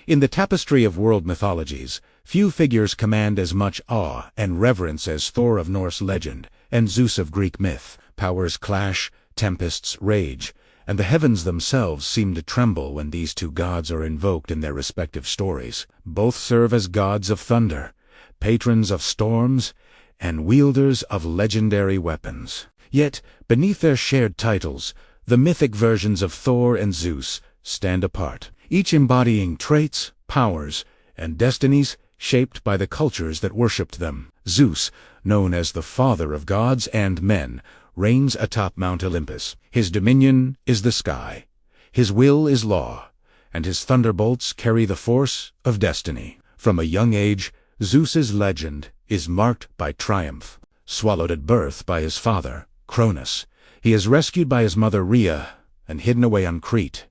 In the tapestry of world mythologies, few figures command as much awe and reverence as Thor of Norse legend and Zeus of Greek myth. Powers clash, tempests rage, and the heavens themselves seem to tremble when these two gods are invoked in their respective stories. Both serve as gods of thunder, patrons of storms, and wielders of legendary weapons. Yet, beneath their shared titles, the mythic versions of Thor and Zeus stand apart, each embodying traits, powers, and destinies shaped by the cultures that worshipped them. Zeus, known as the father of gods and men, reigns atop Mount Olympus. His dominion is the sky, his will is law, and his thunderbolts carry the force of destiny. From a young age, Zeus's legend is marked by triumph. Swallowed at birth by his father, Cronus, he is rescued by his mother Rhea and hidden away on Crete.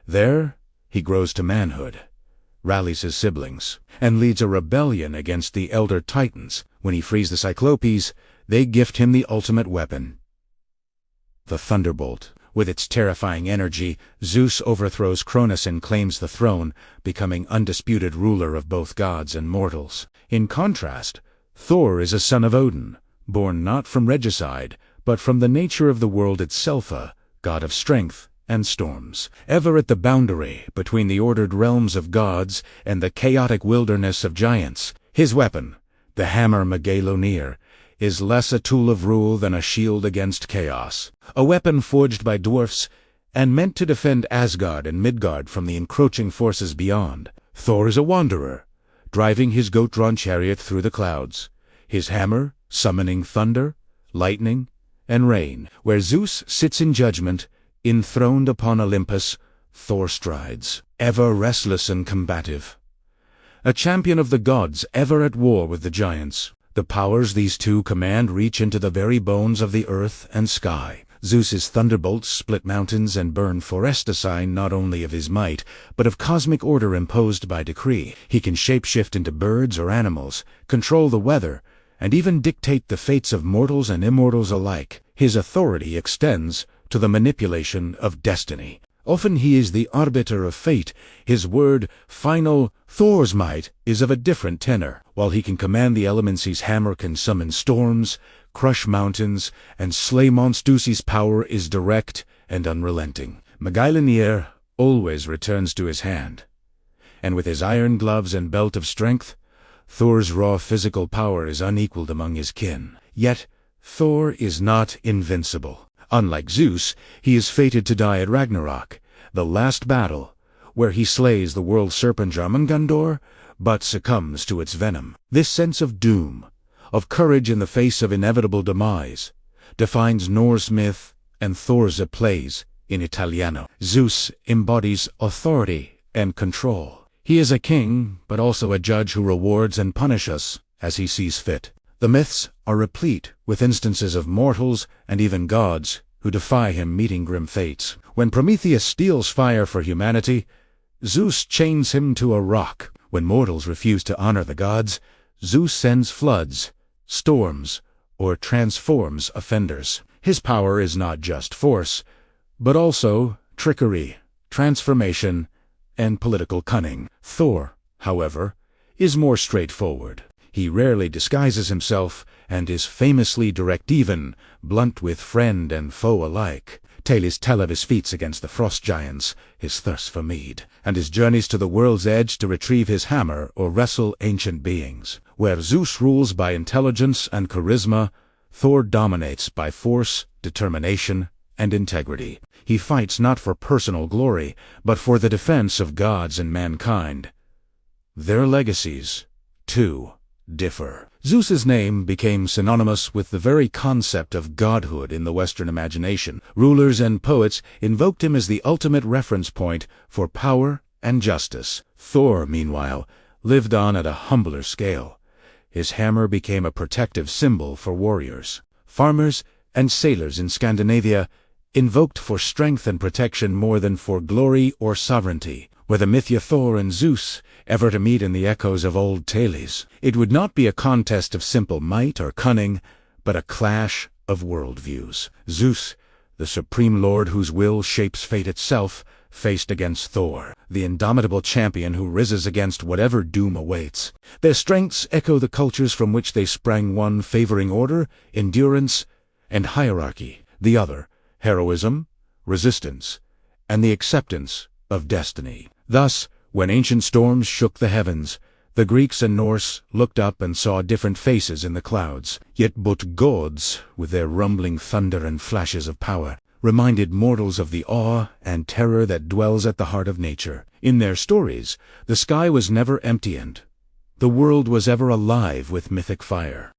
There, he grows to manhood, rallies his siblings, and leads a rebellion against the elder Titans. When he frees the Cyclopes, they gift him the ultimate weapon, the Thunderbolt. With its terrifying energy, Zeus overthrows Cronus and claims the throne, becoming undisputed ruler of both gods and mortals. In contrast, Thor is a son of Odin, born not from regicide, but from the nature of the world itself, a god of strength and storms. Ever at the boundary between the ordered realms of gods and the chaotic wilderness of giants, his weapon, the hammer Mjölnir, is less a tool of rule than a shield against chaos. A weapon forged by dwarfs and meant to defend Asgard and Midgard from the encroaching forces beyond. Thor is a wanderer, driving his goat-drawn chariot through the clouds, his hammer summoning thunder, lightning, and rain. Where Zeus sits in judgment, enthroned upon Olympus, Thor strides, ever restless and combative. A champion of the gods, ever at war with the giants. The powers these two command reach into the very bones of the earth and sky. Zeus's thunderbolts split mountains and burn forests, a sign not only of his might, but of cosmic order imposed by decree. He can shapeshift into birds or animals, control the weather, and even dictate the fates of mortals and immortals alike. His authority extends to the manipulation of destiny. Often he is the arbiter of fate, his word final. Thor's might is of a different tenor. While he can command the elements, his hammer can summon storms, crush mountains, and slay monsters. His power is direct and unrelenting. Mjölnir always returns to his hand. And with his iron gloves and belt of strength, Thor's raw physical power is unequaled among his kin. Yet, Thor is not invincible. Unlike Zeus, he is fated to die at Ragnarok, the last battle, where he slays the world serpent Jormungandr, but succumbs to its venom. This sense of doom, of courage in the face of inevitable demise, defines Norse myth and Thor's plays in Italiano. Zeus embodies authority and control. He is a king, but also a judge who rewards and punishes as he sees fit. The myths are replete with instances of mortals and even gods who defy him, meeting grim fates. When Prometheus steals fire for humanity, Zeus chains him to a rock. When mortals refuse to honor the gods, Zeus sends floods, storms, or transforms offenders. His power is not just force, but also trickery, transformation, and political cunning. Thor, however, is more straightforward. He rarely disguises himself and is famously direct, even blunt with friend and foe alike. Tales tell of his feats against the frost giants, his thirst for mead, and his journeys to the world's edge to retrieve his hammer or wrestle ancient beings. Where Zeus rules by intelligence and charisma, Thor dominates by force, determination, and integrity. He fights not for personal glory, but for the defense of gods and mankind. Their legacies, too, differ. Zeus's name became synonymous with the very concept of godhood in the Western imagination. Rulers and poets invoked him as the ultimate reference point for power and justice. Thor, meanwhile, lived on at a humbler scale. His hammer became a protective symbol for warriors. Farmers and sailors in Scandinavia invoked for strength and protection more than for glory or sovereignty. Were the mythia Thor and Zeus ever to meet in the echoes of old tales, it would not be a contest of simple might or cunning, but a clash of worldviews. Zeus, the supreme lord whose will shapes fate itself, faced against Thor, the indomitable champion who rises against whatever doom awaits. Their strengths echo the cultures from which they sprang, one favoring order, endurance, and hierarchy, the other, heroism, resistance, and the acceptance of destiny. Thus, when ancient storms shook the heavens, the Greeks and Norse looked up and saw different faces in the clouds. Yet both gods, with their rumbling thunder and flashes of power, reminded mortals of the awe and terror that dwells at the heart of nature. In their stories, the sky was never empty and the world was ever alive with mythic fire.